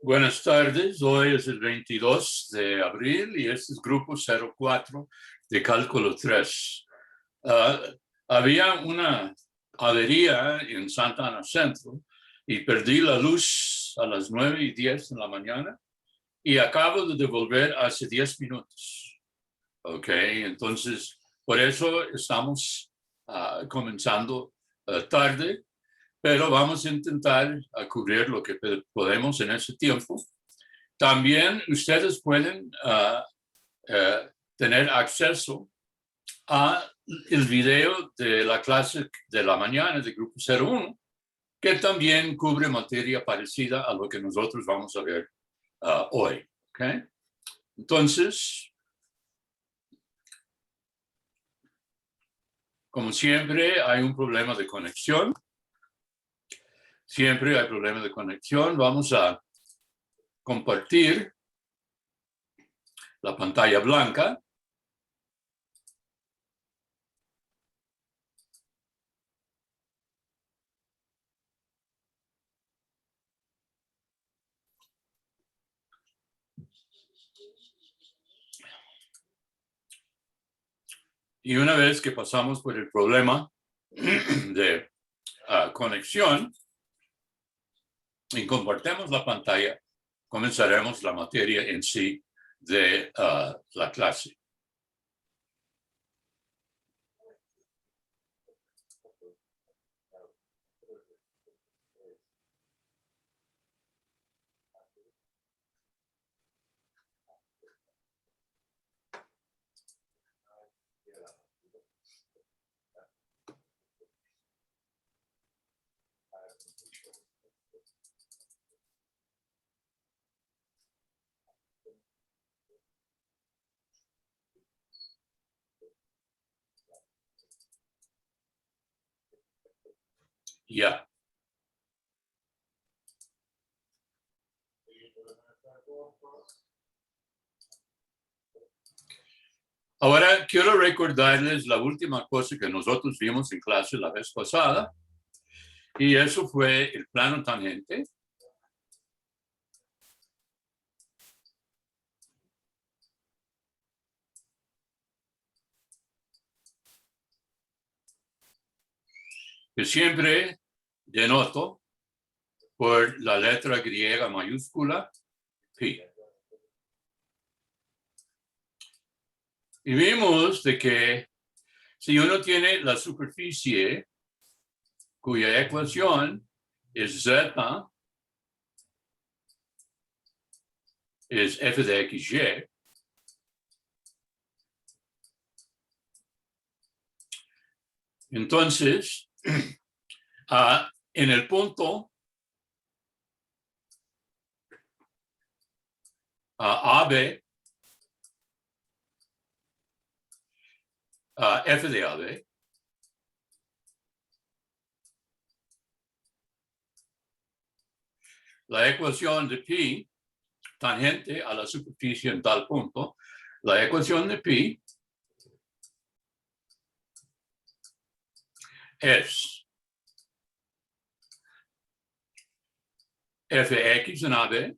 Buenas tardes, hoy es el 22 de abril y este es grupo 04 de cálculo 3. Había una avería en Santa Ana Centro y perdí la luz a las 9:10 de la mañana y acabo de devolver hace 10 minutos. Ok, entonces por eso estamos comenzando tarde. Pero vamos a intentar cubrir lo que podemos en ese tiempo. También ustedes pueden tener acceso a el video de la clase de la mañana de Grupo 01, que también cubre materia parecida a lo que nosotros vamos a ver hoy. ¿Okay? Entonces, como siempre, hay un problema de conexión. Siempre hay problemas de conexión. Vamos a compartir la pantalla blanca. Y una vez que pasamos por el problema de conexión y compartimos la pantalla, comenzaremos la materia en sí de la clase. Ya. Ahora quiero recordarles la última cosa que nosotros vimos en clase la vez pasada, y eso fue el plano tangente. Que siempre denoto por la letra griega mayúscula pi. Y vimos de que si uno tiene la superficie cuya ecuación es z, es f de xy, entonces en el punto AB, f de AB, la ecuación de pi tangente a la superficie en tal punto, la ecuación de pi es fx en AB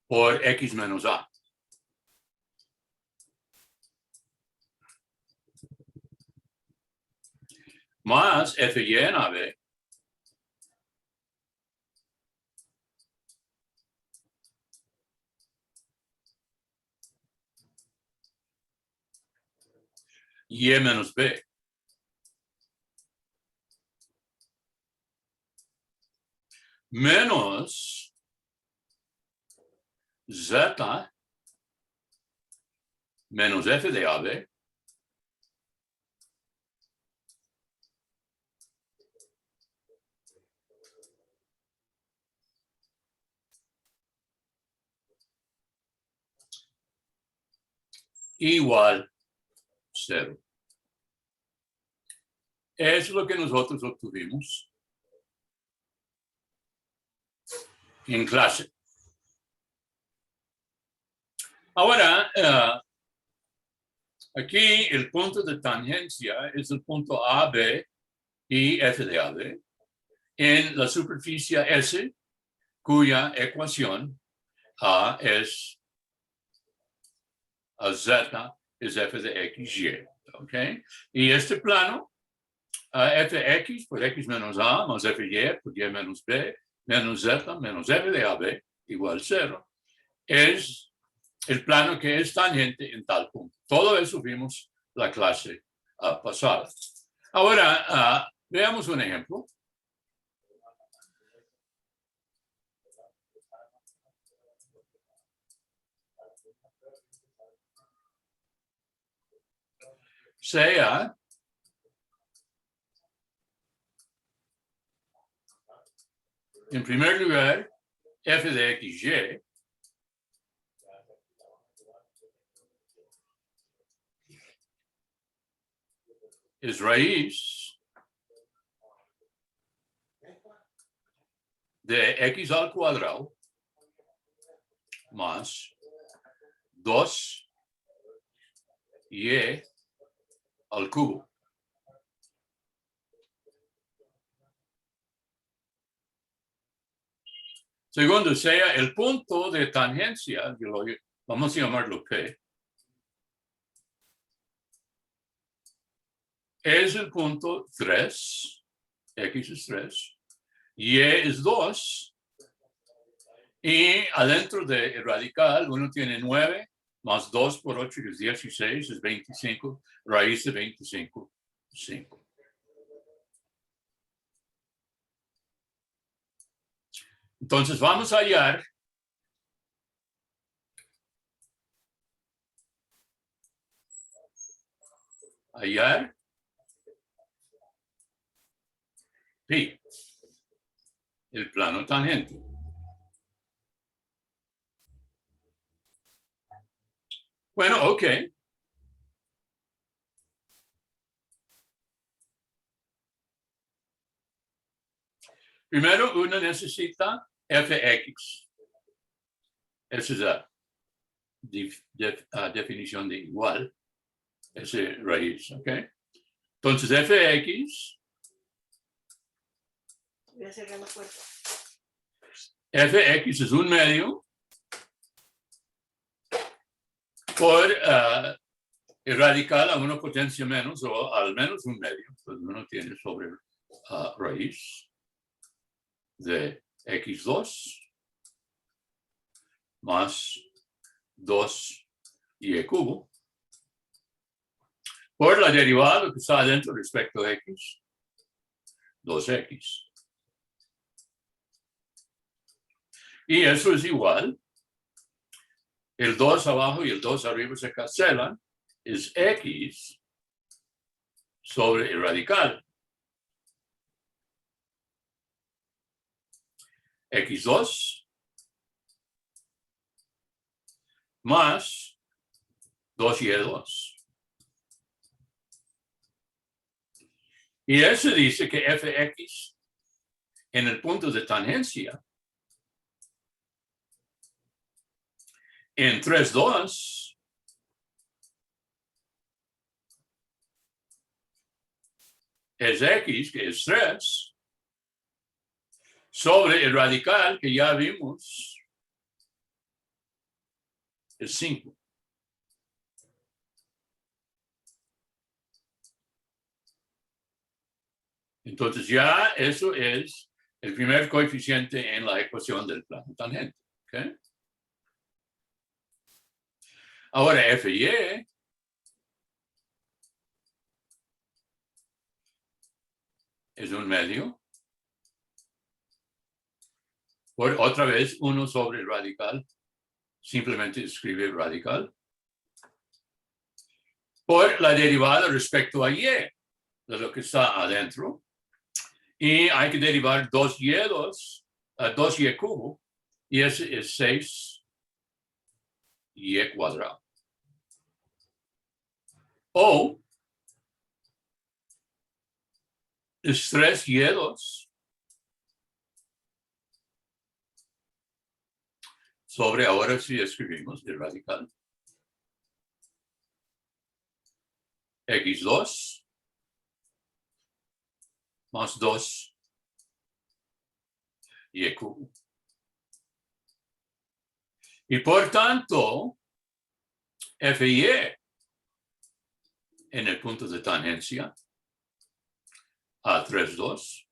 por x menos a. Más fy en AB y menos b. Menos z menos f de AB igual 0. Es lo que nosotros obtuvimos en clase. Ahora, Aquí el punto de tangencia es el punto AB y F de AB en la superficie S, cuya ecuación A es a Z es F de XY. ¿Ok? Y este plano, Fx por X menos A más Fy por Y menos B menos Z menos F de AB igual 0, es el plano que es tangente en tal punto. Todo eso vimos la clase pasada. Ahora, veamos un ejemplo. Sea en primer lugar F de XY es raíz de X al cuadrado más 2Y al cubo. Segundo, sea el punto de tangencia, vamos a llamarlo P, es el punto 3, X es 3, Y es 2, y adentro del radical uno tiene 9, más 2 por 8 es 16, es 25, raíz de 25, 5. Entonces vamos a hallar pi, el plano tangente. Bueno, ok. Primero uno necesita fx. Esa es la definición de igual. Ese raíz, ¿ok? Entonces fx. Voy a cerrar la puerta. Fx es un medio por el radical a una potencia menos o al menos un medio. Entonces uno tiene sobre raíz de x2 más 2y cubo por la derivada que está adentro respecto a x, 2x. Y eso es igual. El 2 abajo y el 2 arriba se cancelan. Es x sobre el radical. x2 más 2y2. Y eso dice que fx en el punto de tangencia en 3,2 es x, que es 3, sobre el radical que ya vimos es 5. Entonces ya eso es el primer coeficiente en la ecuación del plano tangente. ¿Okay? Ahora Fy es un medio por otra vez 1 sobre el radical. Simplemente escribe el radical por la derivada respecto a y de lo que está adentro. Y hay que derivar 2y2 a 2y cubo, y ese es 6y cuadrado. O es 3y2 sobre, ahora sí escribimos el radical, x2 más 2 y cubo. Y por tanto, f y e en el punto de tangencia a 3, 2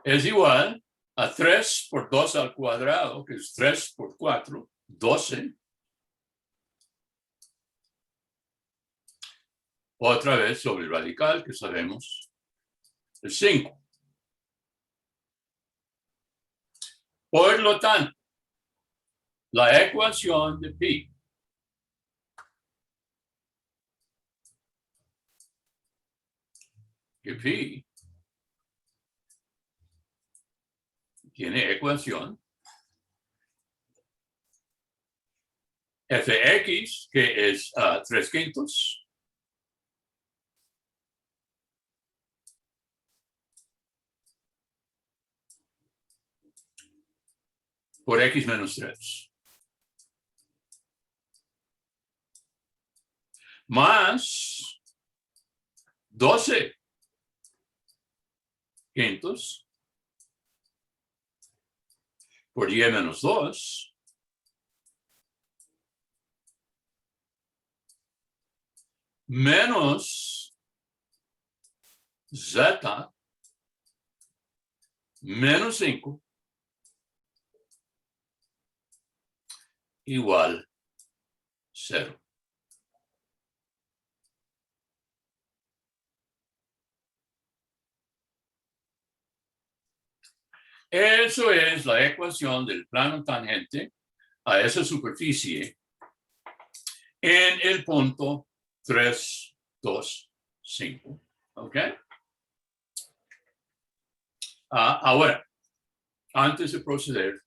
es igual a 3 por 2 al cuadrado, que es 3 por 4, 12. Otra vez sobre el radical, que sabemos, es 5. Por lo tanto, la ecuación de pi tiene ecuación fx, que es 3/5, por x menos 3, más 12/5 por y menos 2, menos z menos 5 igual 0. Eso es la ecuación del plano tangente a esa superficie en el punto 3, 2, 5. ¿Ok? Ahora, antes de proceder,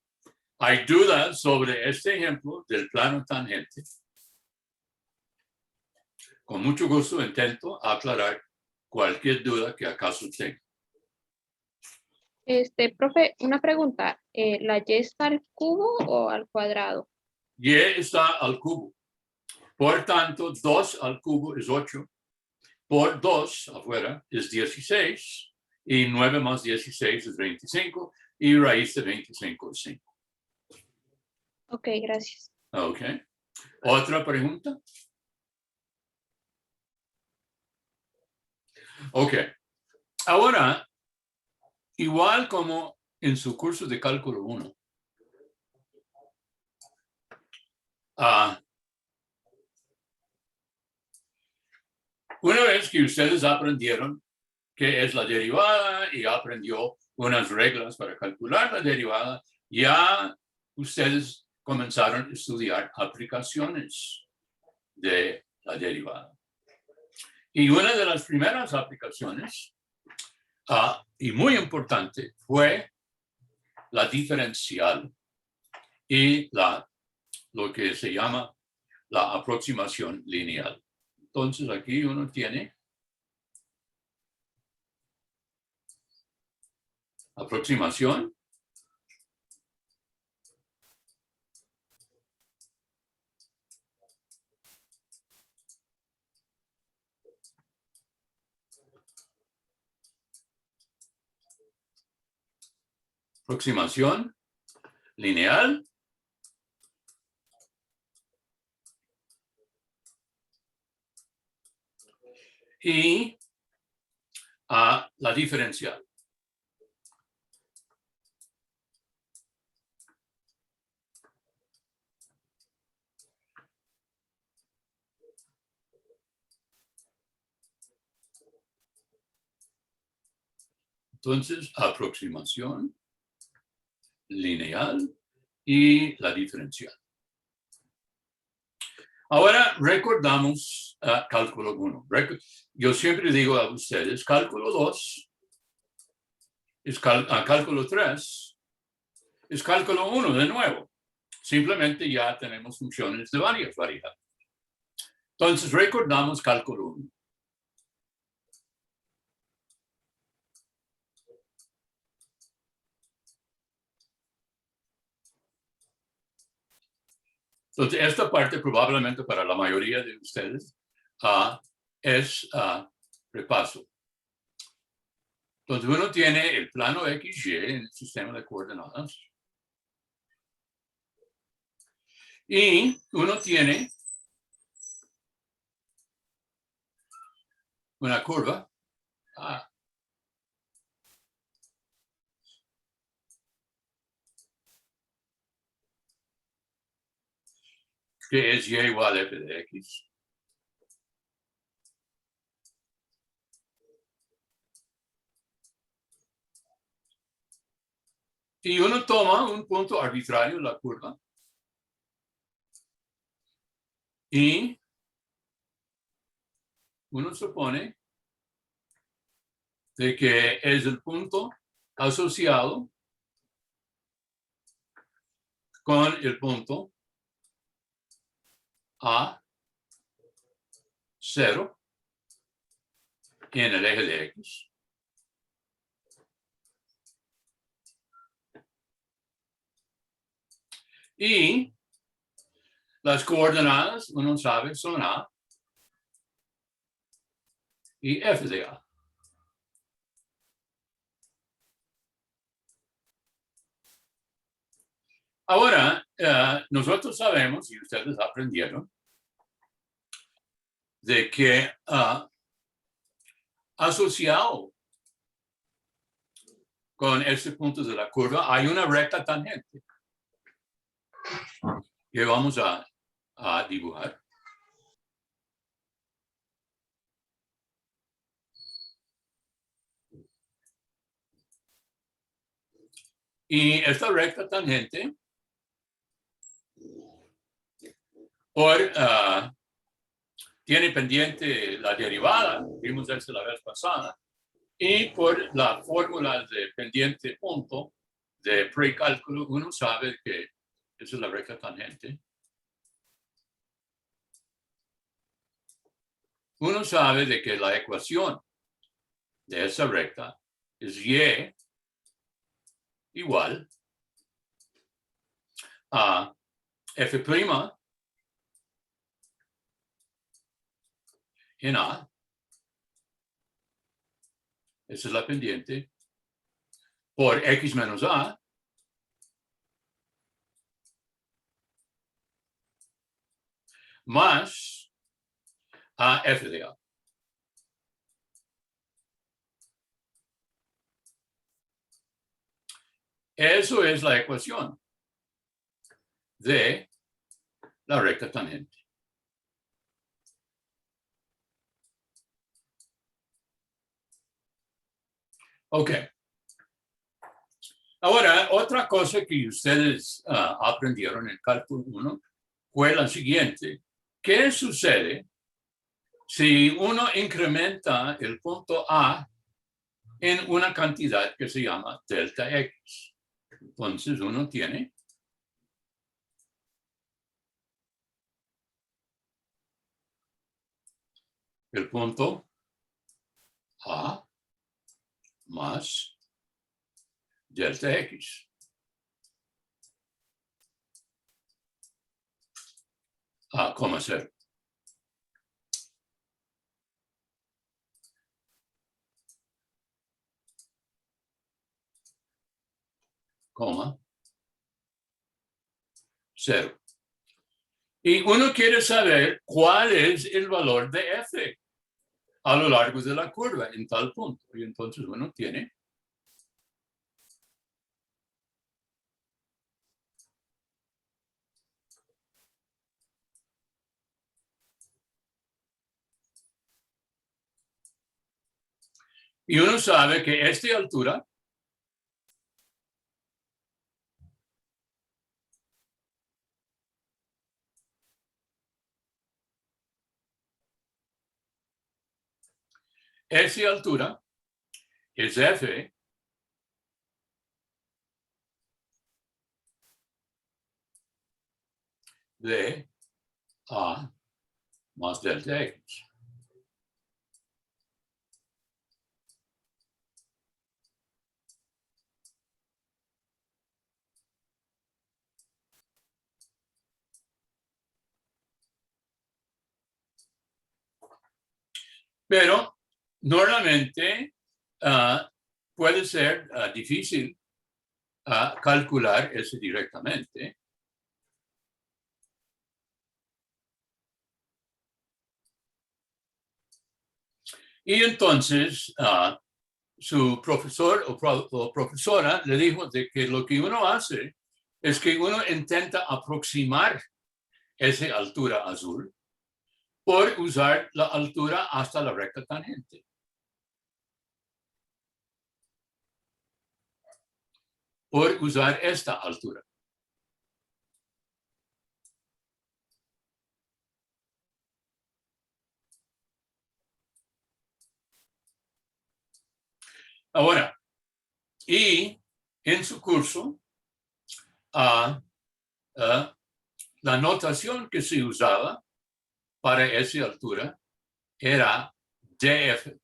¿hay dudas sobre este ejemplo del plano tangente? Con mucho gusto intento aclarar cualquier duda que acaso tenga. Profe, una pregunta. ¿La y está al cubo o al cuadrado? Y está al cubo. Por tanto, 2 al cubo es 8. Por 2 afuera es 16. Y 9 más 16 es 25. Y raíz de 25 es 5. Ok, gracias. Ok. ¿Otra pregunta? Ok. Ahora, igual como en su curso de cálculo 1, una vez que ustedes aprendieron qué es la derivada y aprendió unas reglas para calcular la derivada, ya ustedes comenzaron a estudiar aplicaciones de la derivada. Y una de las primeras aplicaciones, y muy importante, fue la diferencial y lo que se llama la aproximación lineal. Entonces aquí uno tiene aproximación lineal y la diferencial. Entonces, aproximación lineal y la diferencial. Ahora recordamos cálculo 1. Yo siempre digo a ustedes, cálculo 2 es cálculo 3 es cálculo 1 de nuevo. Simplemente ya tenemos funciones de varias variables. Entonces recordamos cálculo 1. Entonces, esta parte probablemente para la mayoría de ustedes es repaso. Entonces, uno tiene el plano XY en el sistema de coordenadas. Y uno tiene una curva que es y igual a f de x. Y uno toma un punto arbitrario, la curva, y uno supone de que es el punto asociado con el punto A0 en el eje de X. Y las coordenadas, uno sabe, son A y F de A. Ahora, nosotros sabemos, y ustedes aprendieron, de que asociado con este punto de la curva hay una recta tangente que vamos a dibujar. Y esta recta tangente tiene pendiente la derivada, vimos eso la vez pasada, y por la fórmula de pendiente punto de precálculo, uno sabe que esa es la recta tangente. Uno sabe de que la ecuación de esa recta es y igual a f' en A. Esa es la pendiente. Por x menos A. Más a f de A. Eso es la ecuación de la recta tangente. Ok. Ahora, otra cosa que ustedes aprendieron en cálculo 1 fue la siguiente. ¿Qué sucede si uno incrementa el punto A en una cantidad que se llama delta X? Entonces uno tiene el punto A más delta X. A, coma 0. Coma 0. Y uno quiere saber cuál es el valor de F a lo largo de la curva en tal punto. Y entonces uno tiene y uno sabe que esta altura es F de A más delta X. Pero normalmente puede ser difícil calcular eso directamente. Y entonces su profesor o profesora le dijo de que lo que uno hace es que uno intenta aproximar esa altura azul por usar la altura hasta la recta tangente. Por usar esta altura. Ahora, y en su curso, la notación que se usaba para esa altura era DF.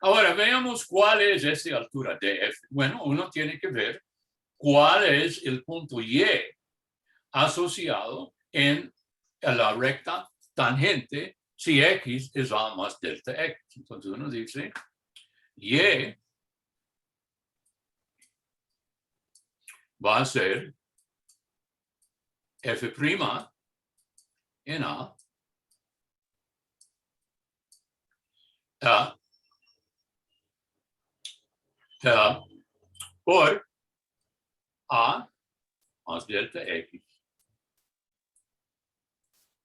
Ahora, veamos cuál es esa altura DF. Bueno, uno tiene que ver cuál es el punto Y asociado en la recta tangente si X es A más delta X. Entonces uno dice Y va a ser F' en A por A más delta X.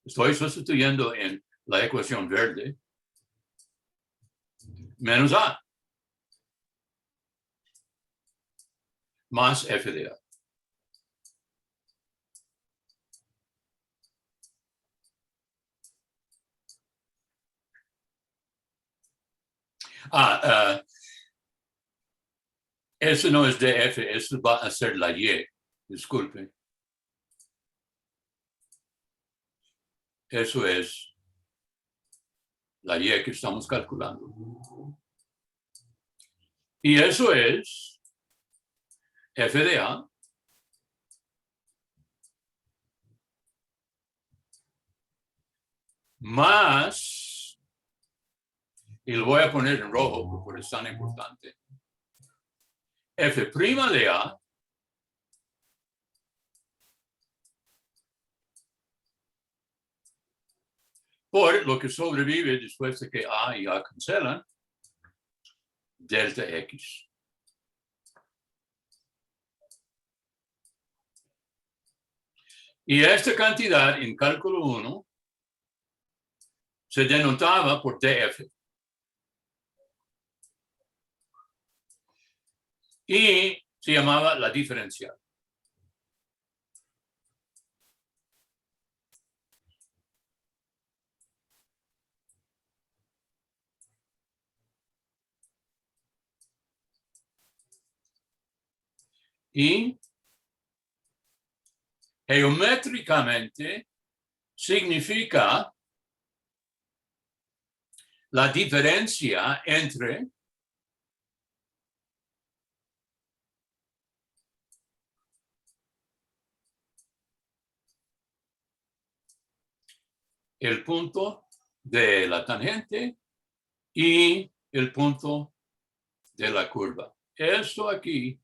Estoy sustituyendo en la ecuación verde menos A más F de A. Eso no es DF, eso va a ser la Y. Disculpe. Eso es la Y que estamos calculando. Y eso es F de A más, y lo voy a poner en rojo porque es tan importante, F' de A por lo que sobrevive después de que A y A cancelan, delta X. Y esta cantidad en cálculo 1 se denotaba por DF. Y se llamaba la diferencial. Y geométricamente significa la diferencia entre el punto de la tangente y el punto de la curva. Esto aquí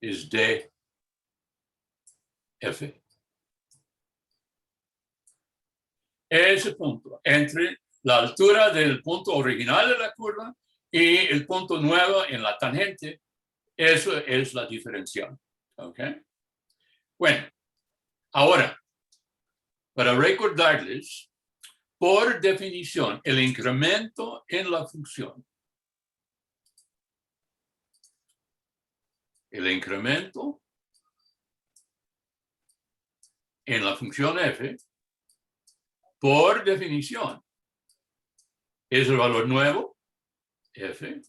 es DF. Ese punto entre la altura del punto original de la curva y el punto nuevo en la tangente, eso es la diferencial. ¿Ok? Bueno, ahora, para recordarles, por definición, el incremento en la función. El incremento en la función f, por definición, es el valor nuevo, f,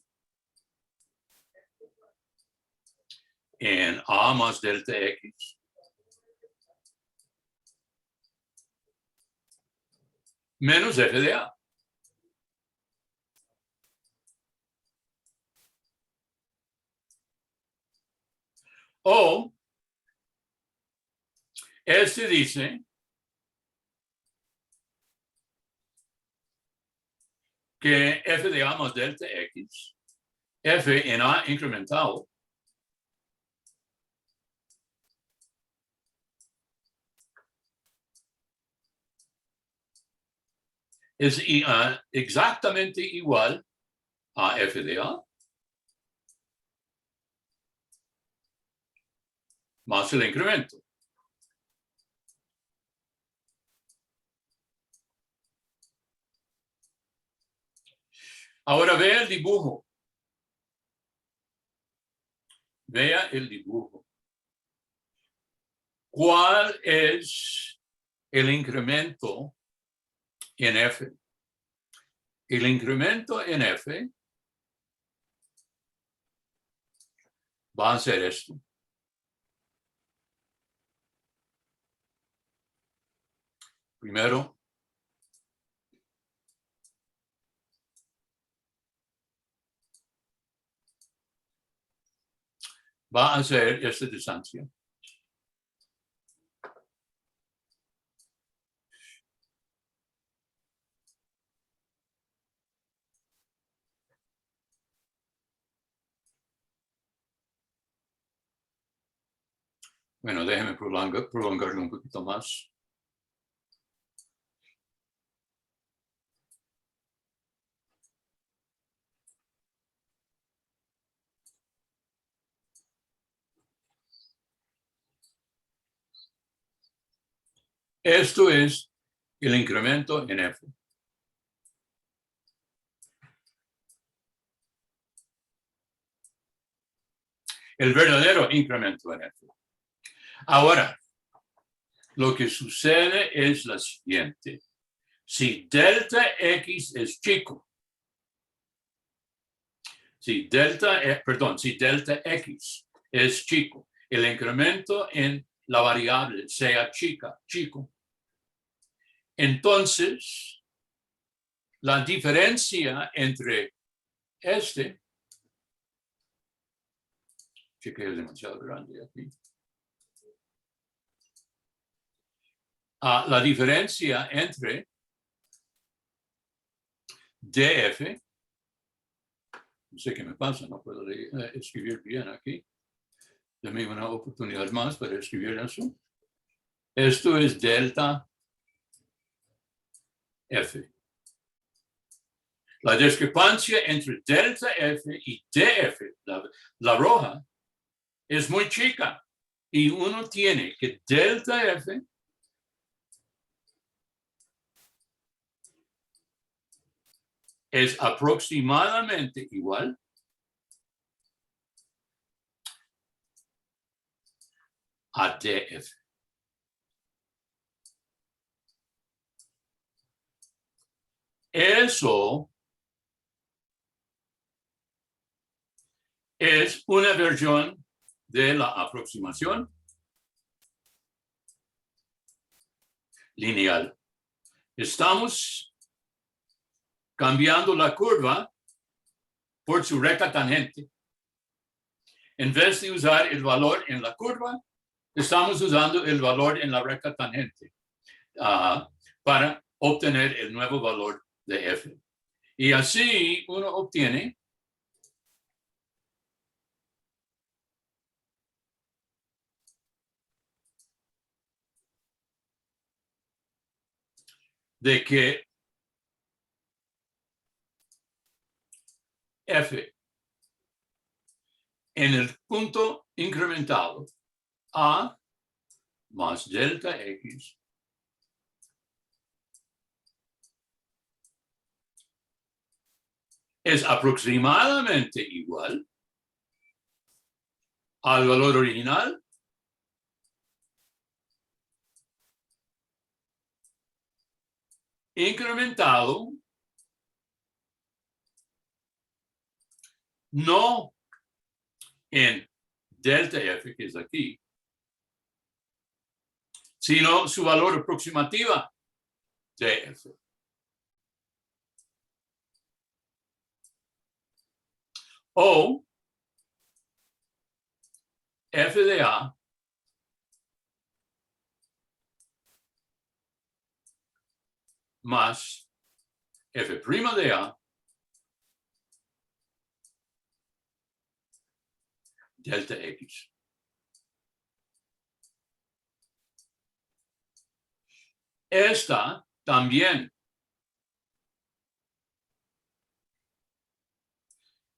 en A más delta X, menos f de A. O este dice que f de a más delta x, f en a incrementado, es exactamente igual a f de a más el incremento. Ahora vea el dibujo. Vea el dibujo. ¿Cuál es el incremento en f? El incremento en f va a ser esto. Primero, va a ser esta distancia. Bueno, déjeme prolongarlo un poquito más. Esto es el incremento en f. El verdadero incremento en f. Ahora, lo que sucede es lo siguiente. Si delta x es chico, si delta x es chico, el incremento en la variable sea chico, entonces la diferencia entre este, que es demasiado grande aquí, la diferencia entre df, no sé qué me pasa, no puedo escribir bien aquí, dame una oportunidad más para escribir eso. Esto es delta f. La discrepancia entre delta f y df, la roja, es muy chica. Y uno tiene que delta f es aproximadamente igual a df. Eso es una versión de la aproximación lineal. Estamos cambiando la curva por su recta tangente. En vez de usar el valor en la curva, estamos usando el valor en la recta tangente para obtener el nuevo valor de f. Y así uno obtiene de que f en el punto incrementado a más delta x es aproximadamente igual al valor original incrementado no en delta f, que es aquí, sino su valor aproximativa de f. O f de A más f' de A delta X. Esta también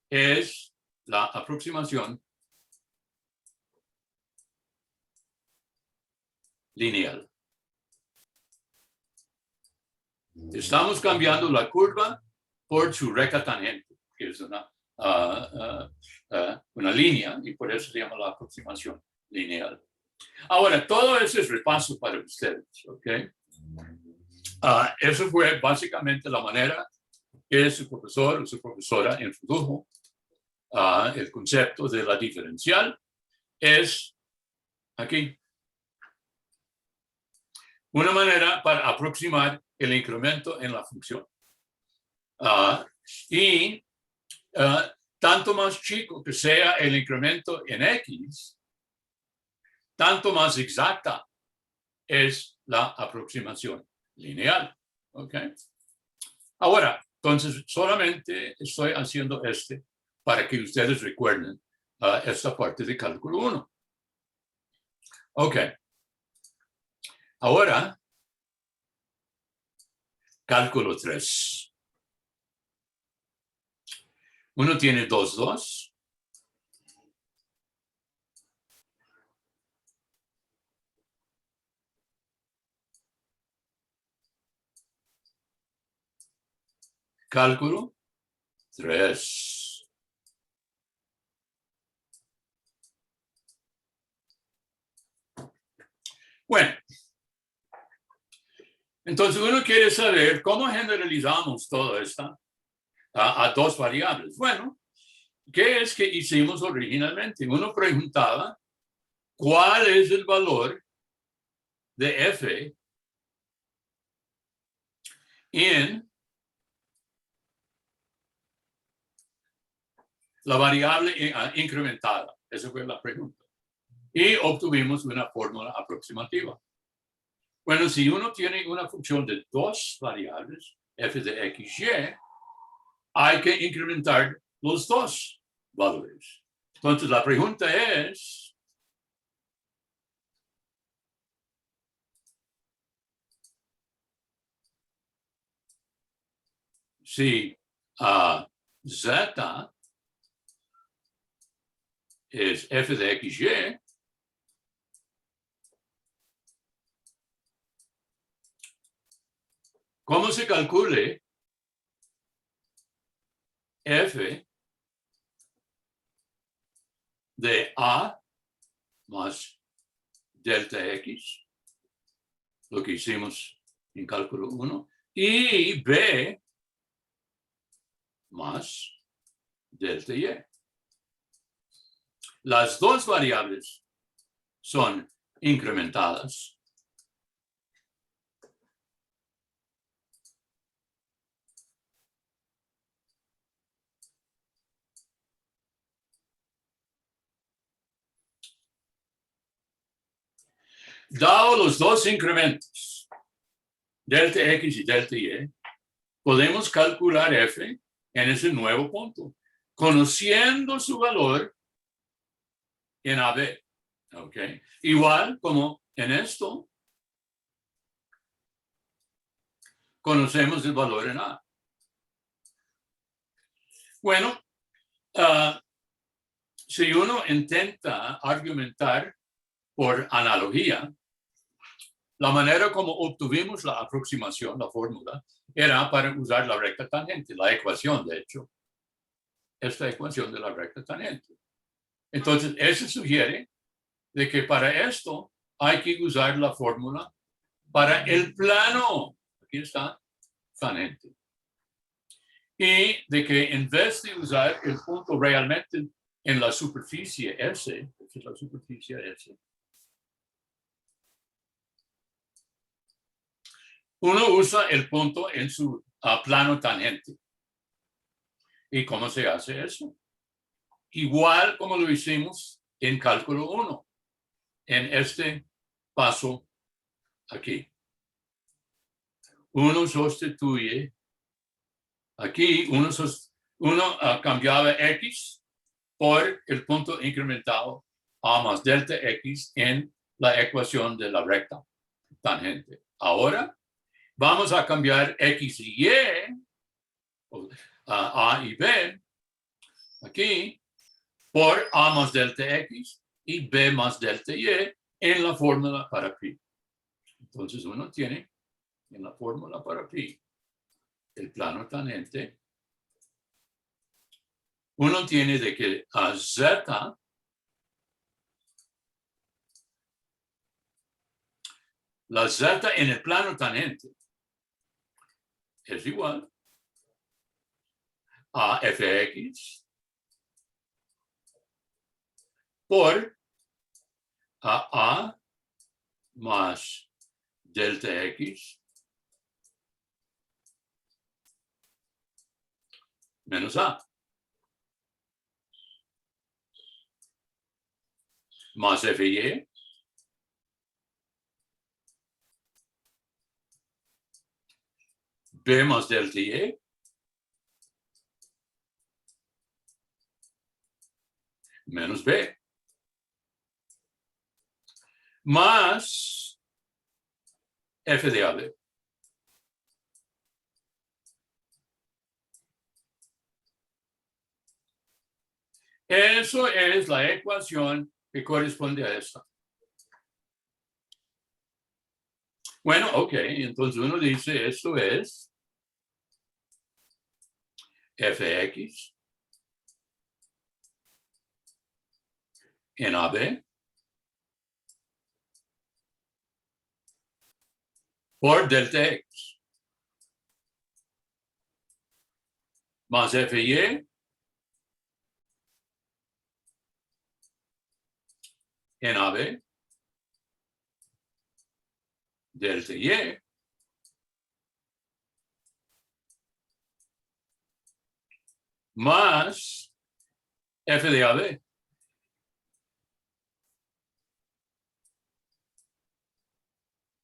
es la aproximación lineal. Estamos cambiando la curva por su recta tangente, que es una línea, y por eso se llama la aproximación lineal. Ahora, todo eso es repaso para ustedes, ¿ok? Eso fue básicamente la manera que su profesor o su profesora introdujo el concepto de la diferencial. Es aquí una manera para aproximar el incremento en la función. Tanto más chico que sea el incremento en X, tanto más exacta es la aproximación lineal. ¿Ok? Ahora, entonces, solamente estoy haciendo para que ustedes recuerden esta parte de cálculo 1. Ok. Ahora, cálculo 3. Uno tiene 2. Cálculo 3. Bueno, entonces uno quiere saber cómo generalizamos todo esto a 2 variables. Bueno, ¿qué es que hicimos originalmente? Uno preguntaba, ¿cuál es el valor de f en la variable incrementada? Esa fue la pregunta. Y obtuvimos una fórmula aproximativa. Bueno, si uno tiene una función de 2 variables, f de x, y, hay que incrementar los 2 valores. Entonces, la pregunta es, si z es f de x, y, ¿cómo se calcule f de A más delta X, lo que hicimos en cálculo 1, y B más delta Y? Las 2 variables son incrementadas. Dado los 2 incrementos, delta X y delta Y, podemos calcular f en ese nuevo punto, conociendo su valor en AB. ¿Okay? Igual como en esto, conocemos el valor en A. Bueno, si uno intenta argumentar por analogía, la manera como obtuvimos la aproximación, la fórmula, era para usar la recta tangente, la ecuación, de hecho. Esta ecuación de la recta tangente. Entonces, eso sugiere de que para esto hay que usar la fórmula para el plano. Aquí está, tangente. Y de que en vez de usar el punto realmente en la superficie S, que es la superficie S, uno usa el punto en su plano tangente. ¿Y cómo se hace eso? Igual como lo hicimos en cálculo 1, en este paso aquí. Uno sustituye, aquí uno cambiaba X por el punto incrementado A más delta X en la ecuación de la recta tangente. Ahora vamos a cambiar X y Y, A y B, aquí, por A más delta X y B más delta Y en la fórmula para pi. Entonces uno tiene en la fórmula para pi el plano tangente. Uno tiene de que a Z la Z en el plano tangente es igual a Fx por A más delta X menos A. Más Fy B más delta Y menos B más F de AB. Eso es la ecuación que corresponde a esta. Bueno, ok, entonces uno dice esto es Fx en AB por delta X más Fy en AB delta Y más F de AB.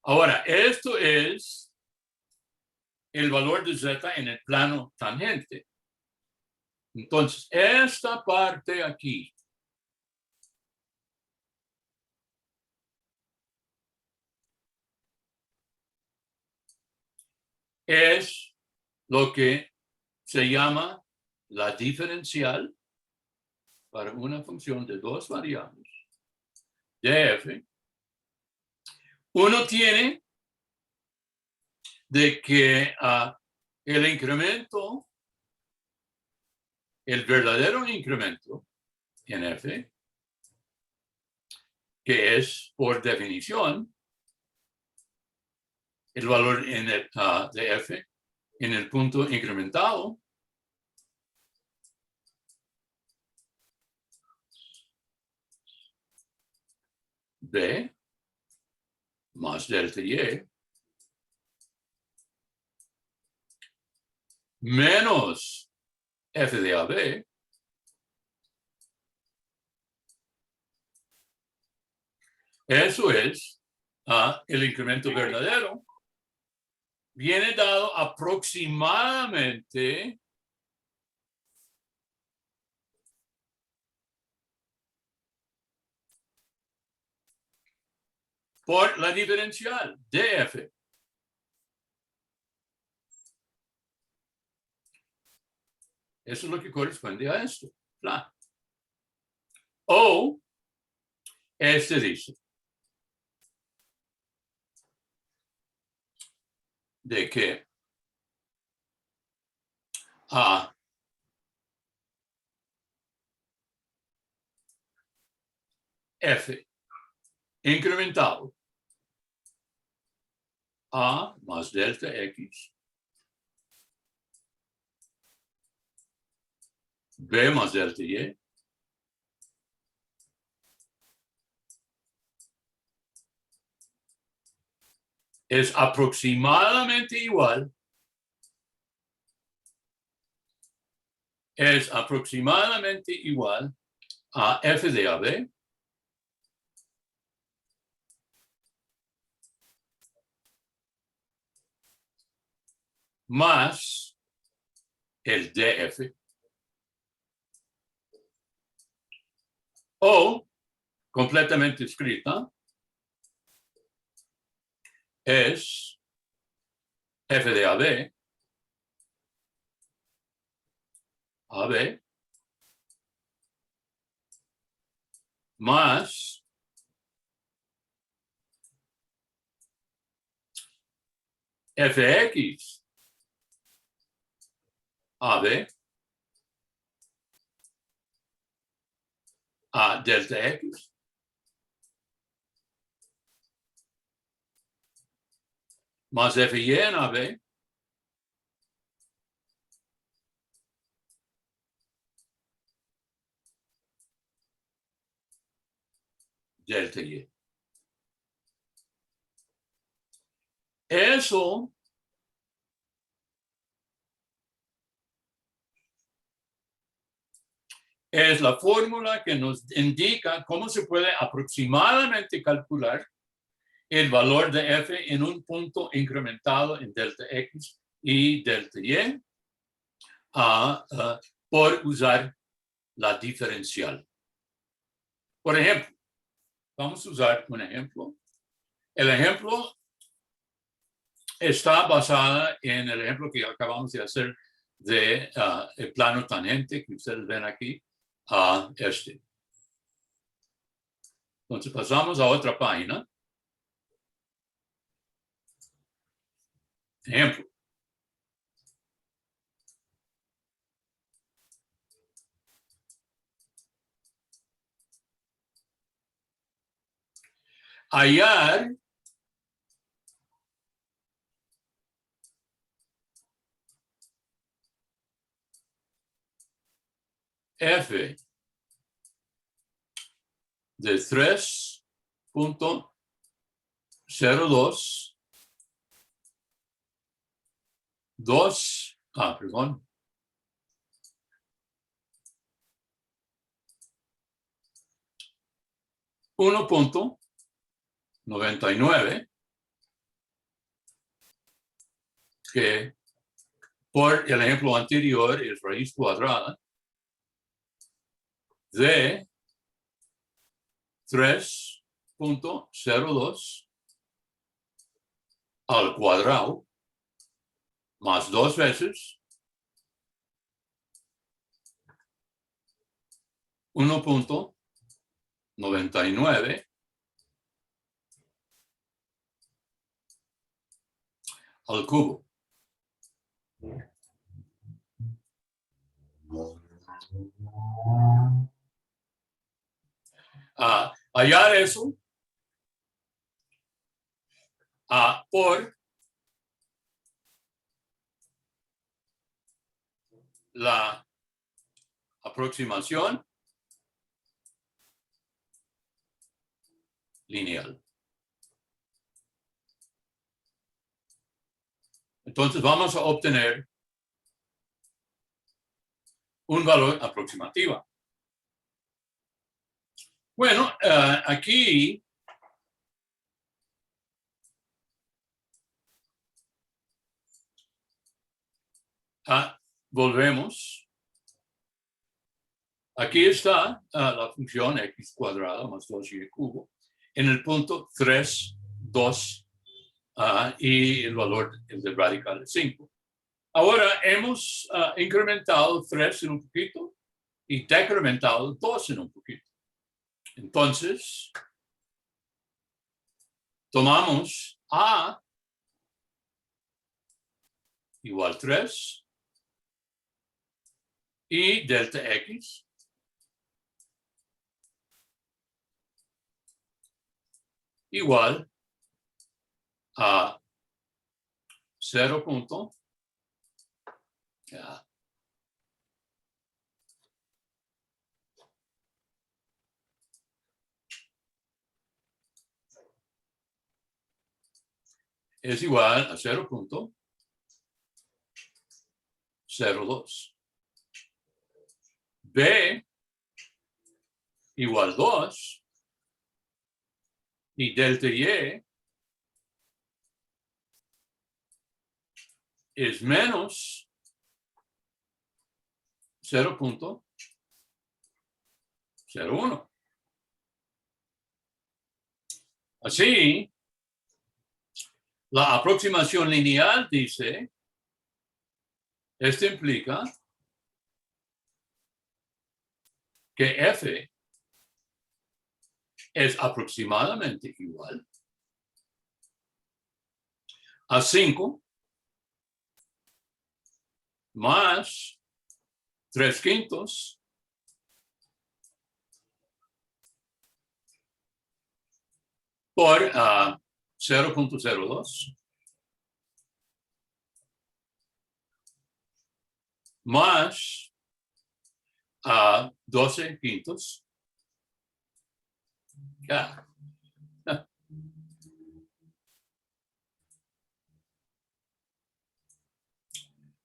Ahora, esto es el valor de Z en el plano tangente. Entonces, esta parte aquí es lo que se llama la diferencial para una función de dos variables de f. Uno tiene de que el incremento, el verdadero incremento en f, que es por definición el valor en de f en el punto incrementado, B más delta Y menos F de AB eso es el incremento verdadero. Viene dado aproximadamente por la diferencial de F. Eso es lo que corresponde a esto. O este dice de que F incrementado A más delta X B más delta Y es aproximadamente igual a F de AB más el DF. O, completamente escrita, es F de AB, AB, más Fx, AB, a delta X, más Fy en AB, delta Y. Eso es la fórmula que nos indica cómo se puede aproximadamente calcular el valor de F en un punto incrementado en delta X y delta Y por usar la diferencial. Por ejemplo, vamos a usar un ejemplo. El ejemplo está basado en el ejemplo que acabamos de hacer de el plano tangente que ustedes ven aquí a este. Entonces pasamos a otra página. Ejemplo. Hallar F de 3.02 perdón. $1.99 que por el ejemplo anterior es raíz cuadrada de 3.02 al cuadrado más 2 veces 1.99 al cubo. Hallar eso por la aproximación lineal. Entonces vamos a obtener un valor aproximativo. Bueno, aquí volvemos. Aquí está la función x cuadrado más 2y cubo en el punto 3, 2 y el valor del radical de 5. Ahora hemos incrementado 3 en un poquito y decrementado 2 en un poquito. Entonces, tomamos A igual 3 y delta X igual a 0. Es igual a 0.02. B igual 2 y delta Y es menos 0.01. Así, la aproximación lineal dice, esto implica que f es aproximadamente igual a 5 más 3/5 por 0.02 más 12/5. Ya.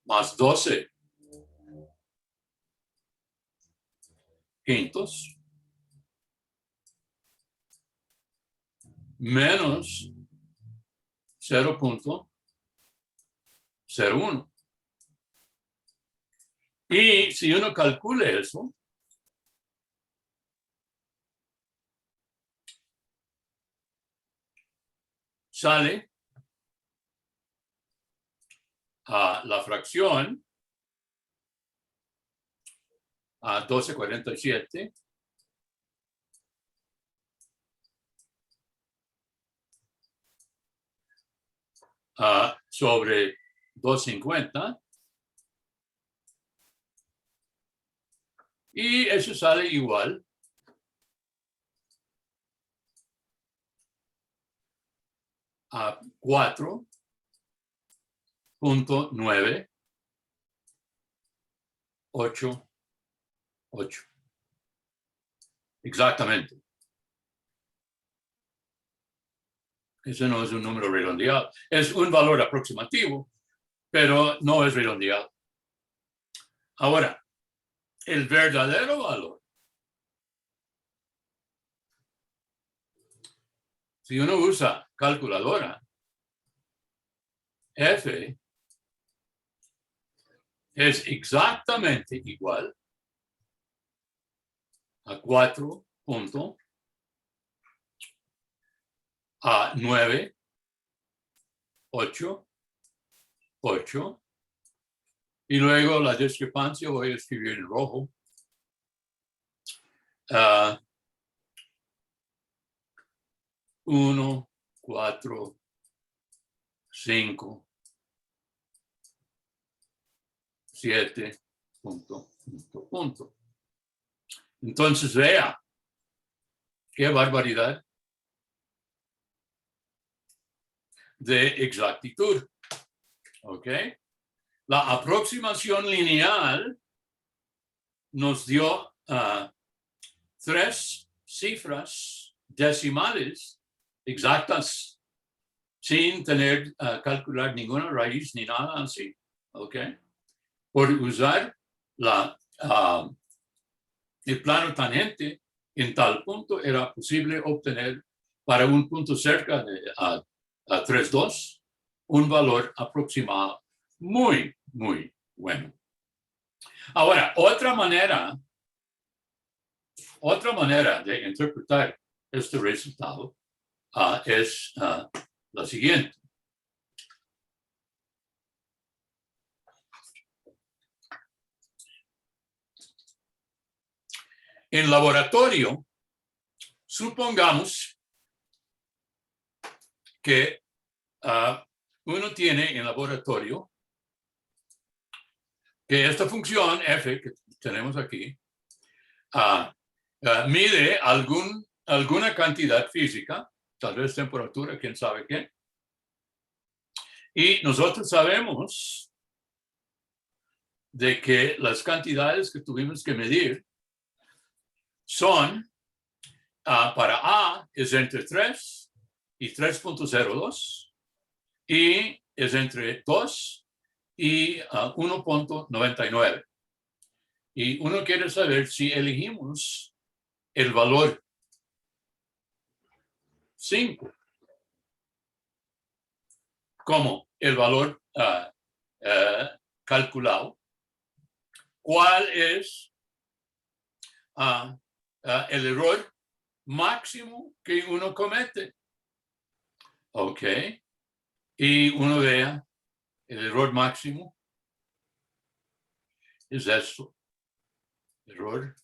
Más 12/5 menos 0.01. Y si uno calcula eso, sale a la fracción a 1247 sobre 250, y eso sale igual a 4.988. Exactamente. Ese no es un número redondeado. Es un valor aproximativo, pero no es redondeado. Ahora, el verdadero valor, si uno usa calculadora, f es exactamente igual a 4.988, y luego la discrepancia voy a escribir en rojo. 1, 4, 5, 7, punto. Entonces vea, qué barbaridad de exactitud. ¿Ok? La aproximación lineal nos dio 3 cifras decimales exactas sin tener calcular ninguna raíz ni nada así. ¿Ok? Por usar el plano tangente, en tal punto era posible obtener para un punto cerca de 3,2 un valor aproximado muy, muy bueno. Ahora, otra manera de interpretar este resultado es la siguiente. En laboratorio, supongamos que uno tiene en laboratorio que esta función f que tenemos aquí mide alguna cantidad física, tal vez temperatura, quién sabe qué. Y nosotros sabemos de que las cantidades que tuvimos que medir son, para A es entre 3 y 3.02, y es entre 2 y 1.99. Y uno quiere saber si elegimos el valor 5 como el valor calculado, ¿cuál es el error máximo que uno comete? Ok. Y uno vea el error máximo. Es esto. Error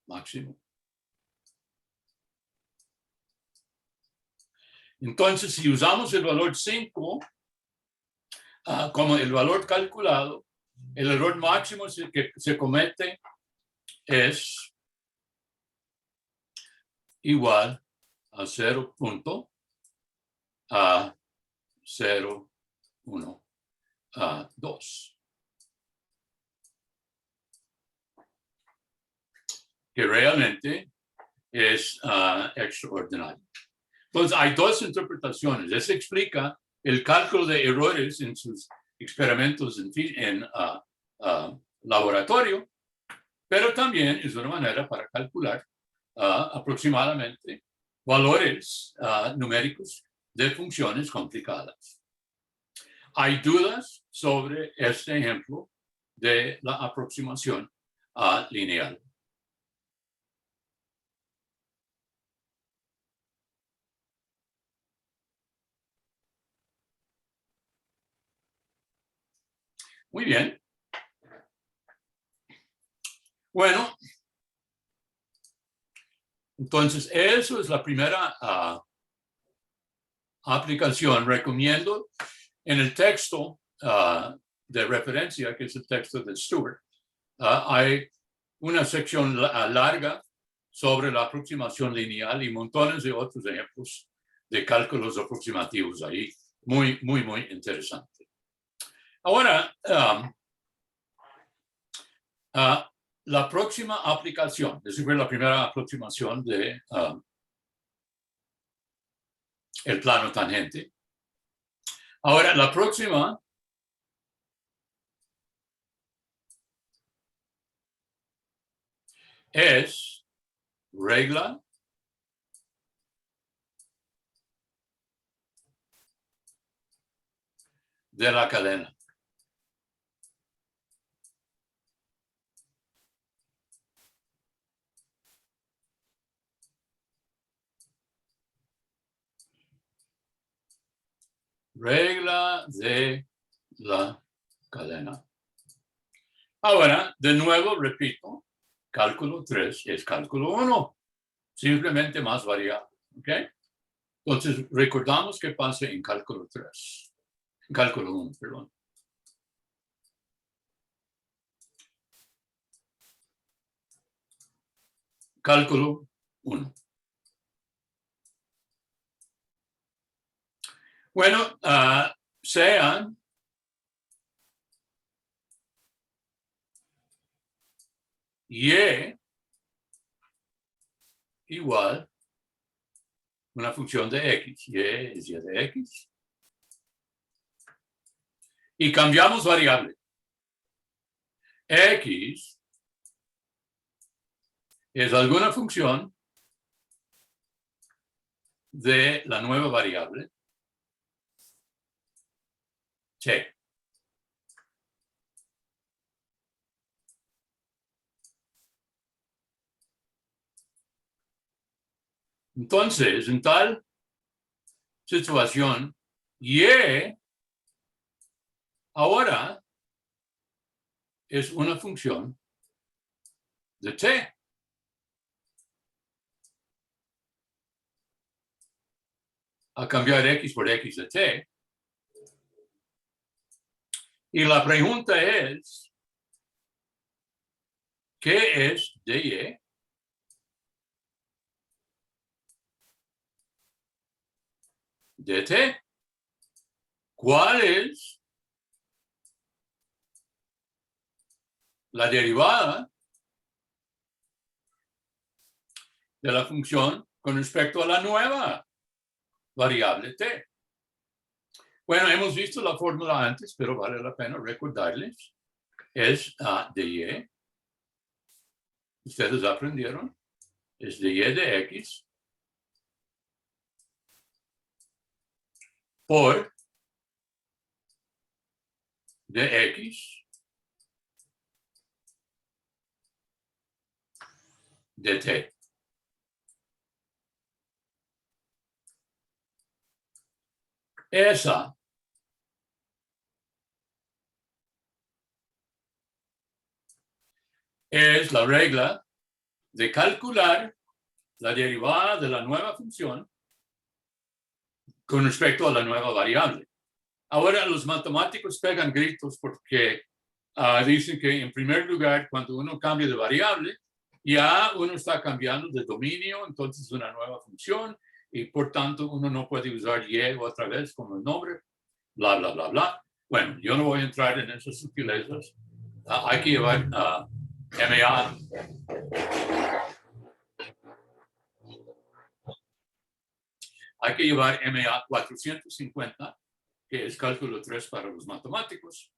máximo. Entonces, si usamos el valor 5 como el valor calculado, el error máximo que se comete es igual a 0.012, que realmente es extraordinario. Entonces, hay dos interpretaciones. Eso explica el cálculo de errores en sus experimentos en laboratorio, pero también es una manera para calcular aproximadamente valores numéricos de funciones complicadas. Hay dudas sobre este ejemplo de la aproximación lineal. Muy bien. Bueno, entonces eso es la primera aplicación. Recomiendo en el texto de referencia, que es el texto de Stewart, hay una sección larga sobre la aproximación lineal y montones de otros ejemplos de cálculos aproximativos ahí. Muy, muy, muy interesante. Ahora, la próxima aplicación, es decir, la primera aproximación de el plano tangente. Ahora, la próxima es regla de la cadena. Regla de la cadena. Ahora, de nuevo, repito, cálculo 3 es cálculo 1, simplemente más variable. ¿Ok? Entonces, recordamos qué pasa en cálculo 3. En cálculo 1, perdón. Cálculo 1. Bueno, sean y igual una función de x. Y es y de x. Y cambiamos variable. X es alguna función de la nueva variable t. Entonces, en tal situación, y ahora es una función de t. A cambiar x por x de t. Y la pregunta es, ¿qué es dy de t? ¿Cuál es la derivada de la función con respecto a la nueva variable t? Bueno, hemos visto la fórmula antes, pero vale la pena recordarles. Es dy. Ustedes aprendieron. Es dy de x por dx dt. Esa es la regla de calcular la derivada de la nueva función con respecto a la nueva variable. Ahora los matemáticos pegan gritos porque dicen que en primer lugar, cuando uno cambia de variable, ya uno está cambiando de dominio, entonces una nueva función, y por tanto uno no puede usar y otra vez como el nombre, bla, bla, bla, bla. Bueno, yo no voy a entrar en esas sutilezas. Hay que llevar MA. Hay que llevar MA 450, que es cálculo 3 para los matemáticos,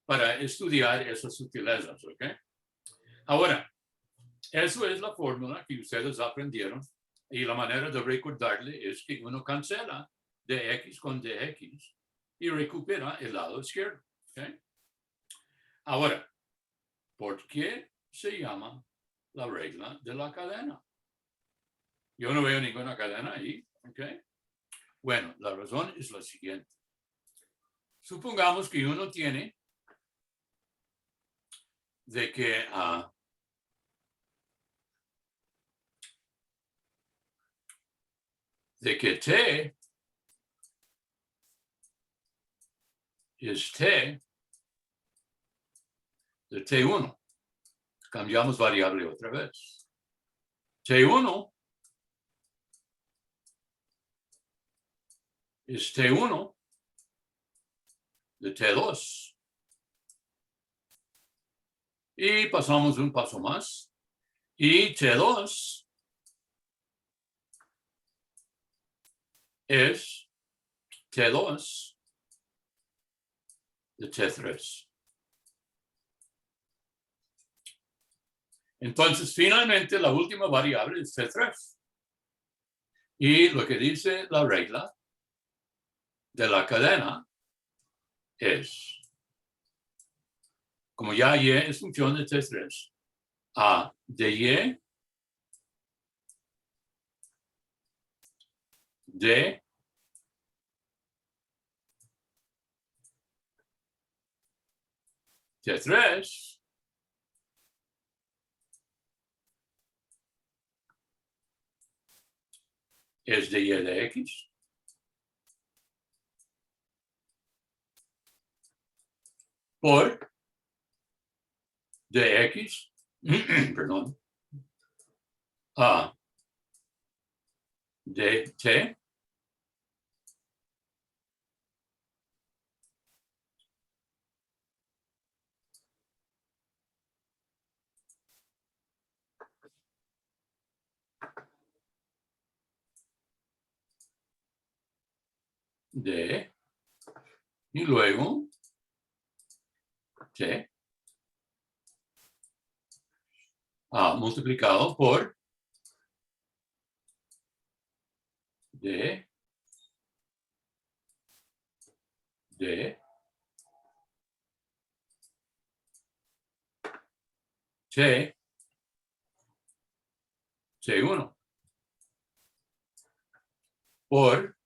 para estudiar esas sutilezas, ¿ok? Ahora, eso es la fórmula que ustedes aprendieron y la manera de recordarle es que uno cancela dx con dx y recupera el lado izquierdo, ¿ok? Ahora, ¿por qué se llama la regla de la cadena? Yo no veo ninguna cadena ahí, ¿ok? Bueno, la razón es la siguiente. Supongamos que uno tiene de que t es t de t1. Cambiamos variable otra vez. t1 es t1 de t2. Y pasamos un paso más. Y t2 es t2 de t3. Entonces, finalmente, la última variable es t3. Y lo que dice la regla de la cadena es, como ya y es función de t3, a de y de t3 es de y de x por dx, perdón, a de t de y luego t multiplicado por d t t1 por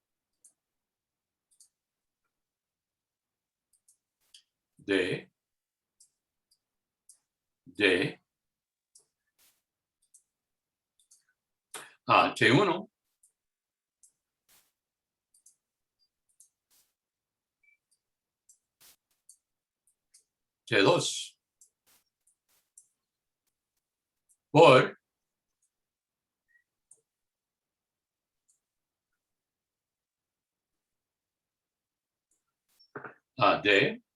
d t1 t2 por d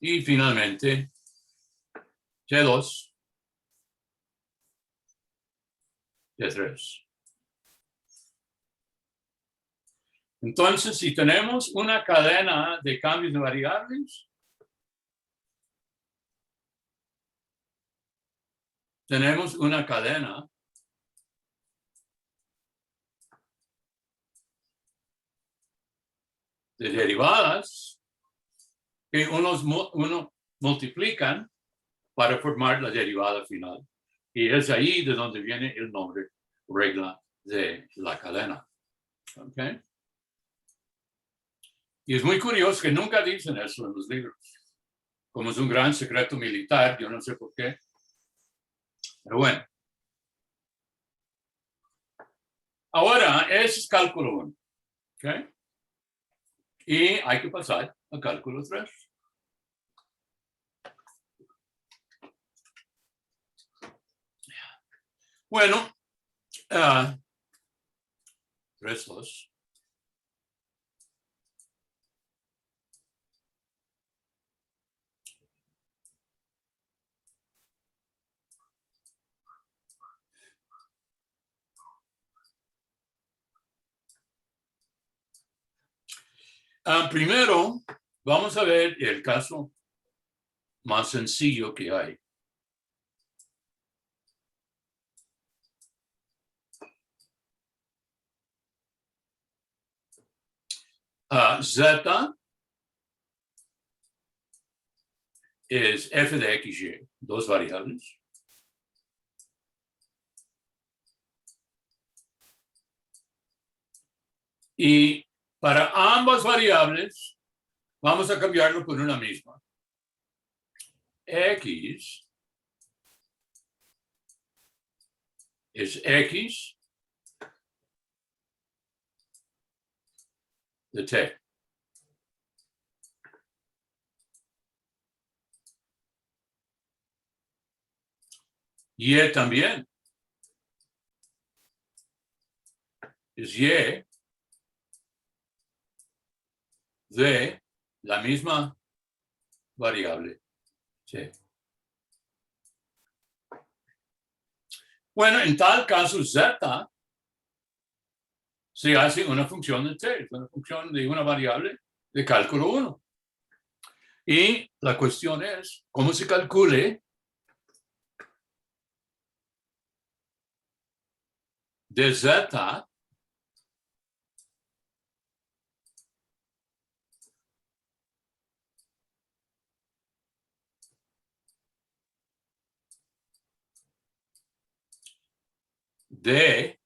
y finalmente t2 t3. Entonces, si tenemos una cadena de cambios de variables, tenemos una cadena de derivadas que uno multiplican para formar la derivada final. Y es ahí de donde viene el nombre regla de la cadena. ¿Okay? Y es muy curioso que nunca dicen eso en los libros. Como es un gran secreto militar, yo no sé por qué. Pero bueno. Ahora, ese es cálculo 1. ¿Okay? Y hay que pasar a cálculo 3. Bueno, 3-2. Primero, vamos a ver el caso más sencillo que hay. Z es f de x, y, dos variables. Y para ambas variables, vamos a cambiarlo por una misma. X es x de t. Y también es y de la misma variable t. Bueno, en tal caso, z se hace una función de t, es una función de una variable de cálculo 1. Y la cuestión es, ¿cómo se calcule de z de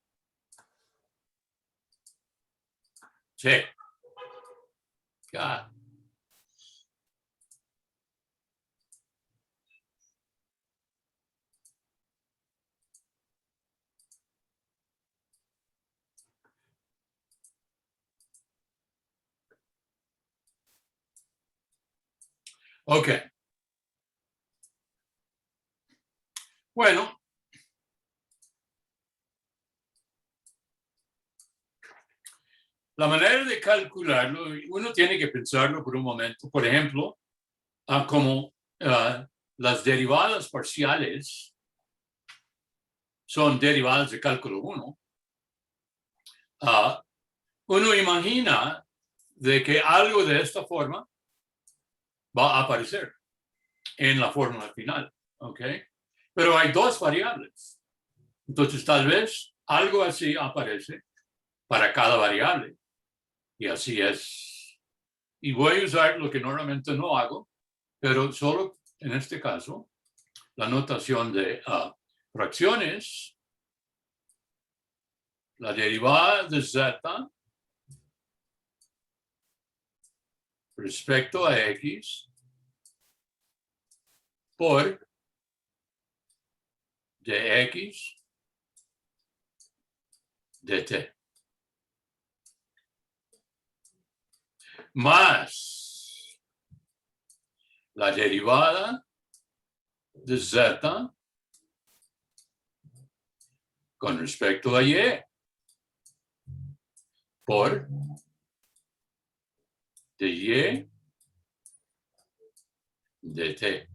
t? Ya. Ok. Bueno, la manera de calcularlo, uno tiene que pensarlo por un momento. Por ejemplo, como las derivadas parciales son derivadas de cálculo 1, uno imagina de que algo de esta forma va a aparecer en la fórmula final. ¿Ok? Pero hay dos variables. Entonces, tal vez algo así aparece para cada variable. Y así es. Y voy a usar lo que normalmente no hago, pero solo en este caso, la notación de fracciones, la derivada de z respecto a x por de x de t. Más la derivada de z con respecto a y por de y de t.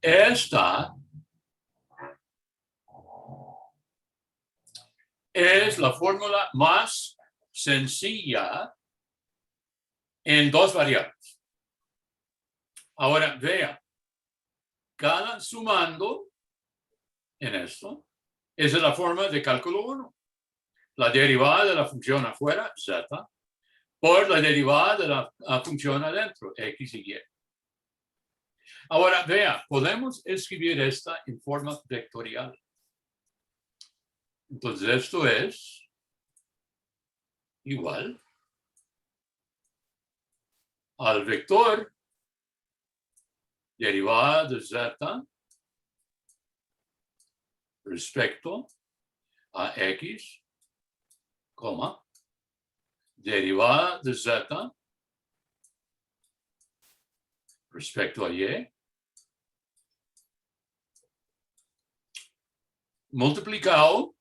Esta es la fórmula más sencilla en dos variables. Ahora, vea, cada sumando en esto, esa es la forma de cálculo 1. la derivada de la función afuera, z, por la derivada de la función adentro, x y y. Ahora, vea, podemos escribir esta en forma vectorial. Entonces, esto es igual al vector derivada de z respecto a x, coma, derivada de z respecto a y, multiplicado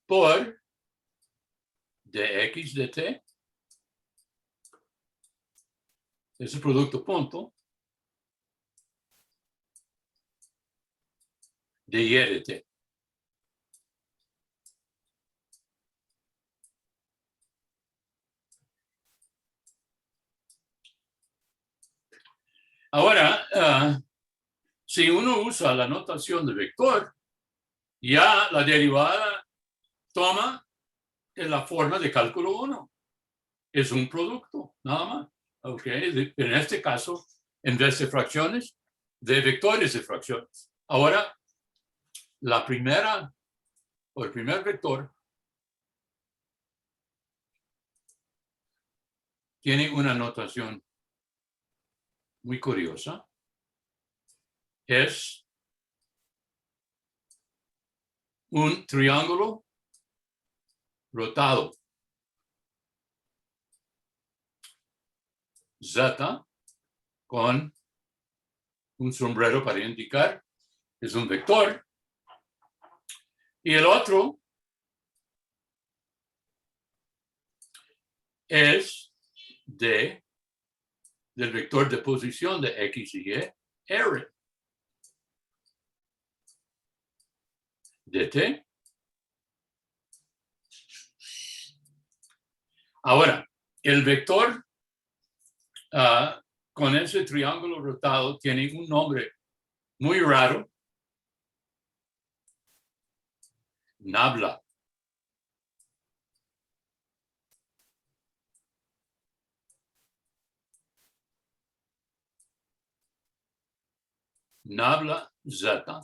por dx dt, ese producto punto, de y dt. Ahora, si uno usa la notación de vector, ya la derivada toma en la forma de cálculo 1. Es un producto, nada más. Okay. En este caso, en vez de fracciones, de vectores de fracciones. Ahora, el primer vector tiene una notación muy curiosa. Es un triángulo rotado. Z con un sombrero para indicar es un vector. Y el otro es del vector de posición de X y Y, R. dt. Ahora, el vector con ese triángulo rotado tiene un nombre muy raro. Nabla. Nabla Z.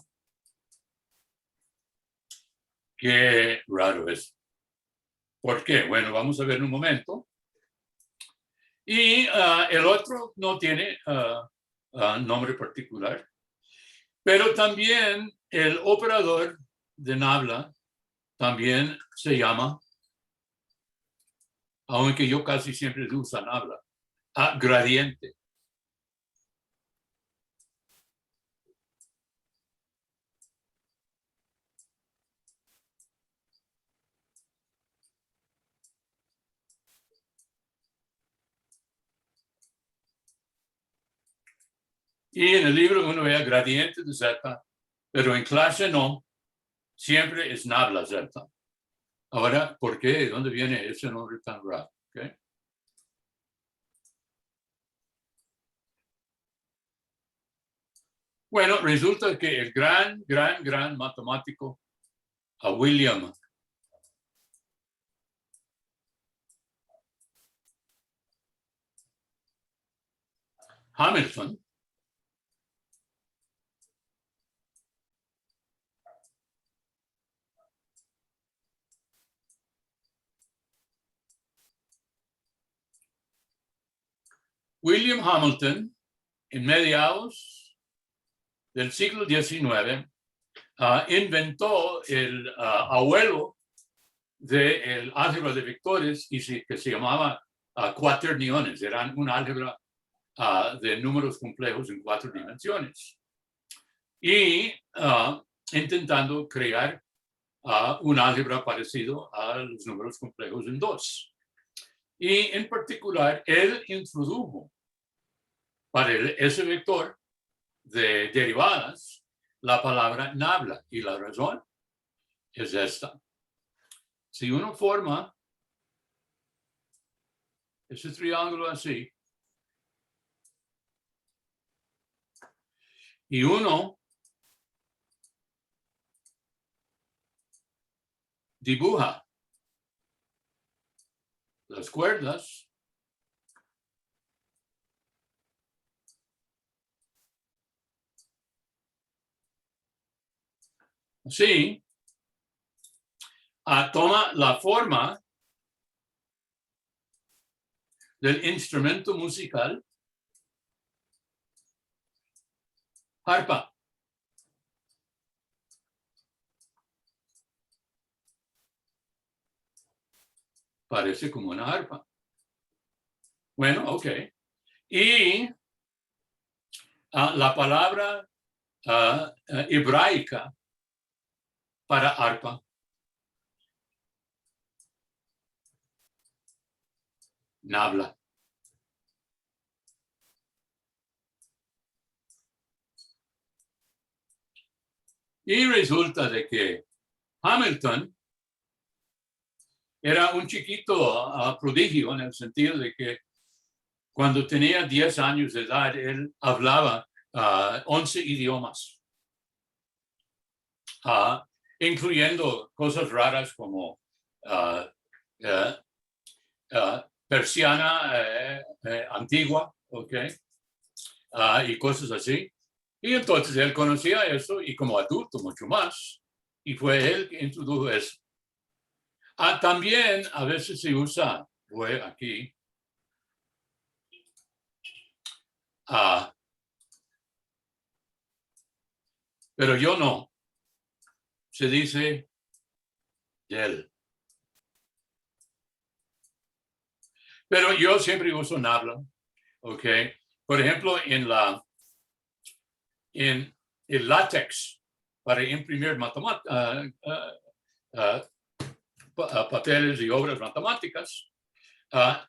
Qué raro es. ¿Por qué? Bueno, vamos a ver en un momento. Y el otro no tiene nombre particular. Pero también el operador de Nabla también se llama, aunque yo casi siempre uso Nabla, gradiente. Y en el libro uno ve gradiente de Z, pero en clase no, siempre es Nabla Z. Ahora, ¿por qué? ¿De dónde viene ese nombre tan raro? ¿Okay? Bueno, resulta que el gran matemático William Hamilton en mediados del siglo XIX inventó el abuelo del álgebra de vectores que se llamaba cuaterniones. Eran un álgebra de números complejos en 4 dimensiones. Y intentando crear un álgebra parecido a los números complejos en 2. Y en particular, él introdujo para ese vector de derivadas la palabra nabla. Y la razón es esta. Si uno forma ese triángulo así, y uno dibuja las cuerdas. Así, toma la forma del instrumento musical, arpa. Parece como una arpa. Bueno, ok. Y la palabra hebraica para arpa, nabla. Y resulta de que Hamilton era un chiquito prodigio en el sentido de que cuando tenía 10 años de edad, él hablaba 11 idiomas, incluyendo cosas raras como persiana antigua, okay, y cosas así. Y entonces él conocía eso y como adulto mucho más. Y fue él que introdujo eso. También a veces se usa, voy aquí, pero yo no. Se dice él. Pero yo siempre uso nabla, ¿ok? Por ejemplo, en el látex para imprimir papeles y obras matemáticas,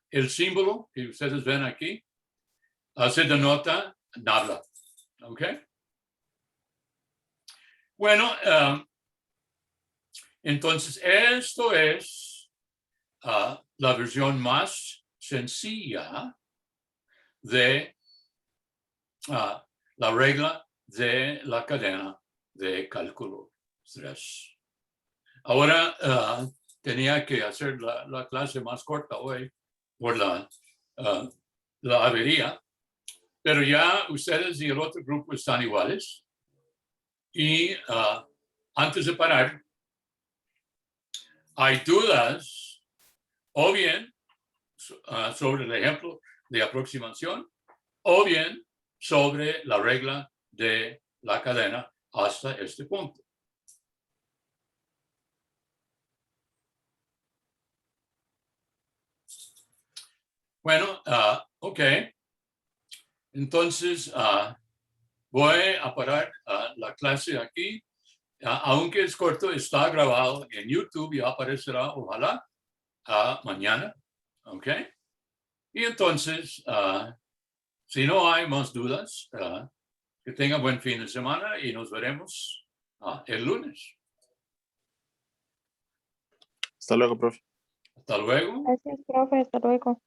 el símbolo que ustedes ven aquí se denota nabla, ¿ok? Bueno, entonces esto es la versión más sencilla de la regla de la cadena de cálculo 3. Ahora tenía que hacer la clase más corta hoy por la avería, pero ya ustedes y el otro grupo están iguales. Y antes de parar, hay dudas o bien sobre el ejemplo de aproximación o bien sobre la regla de la cadena hasta este punto. Bueno, ok. Entonces, voy a parar la clase aquí. Aunque es corto, está grabado en YouTube y aparecerá, ojalá, mañana. Ok. Y entonces, si no hay más dudas, que tengan buen fin de semana y nos veremos el lunes. Hasta luego, profe. Hasta luego. Gracias, profe. Hasta luego.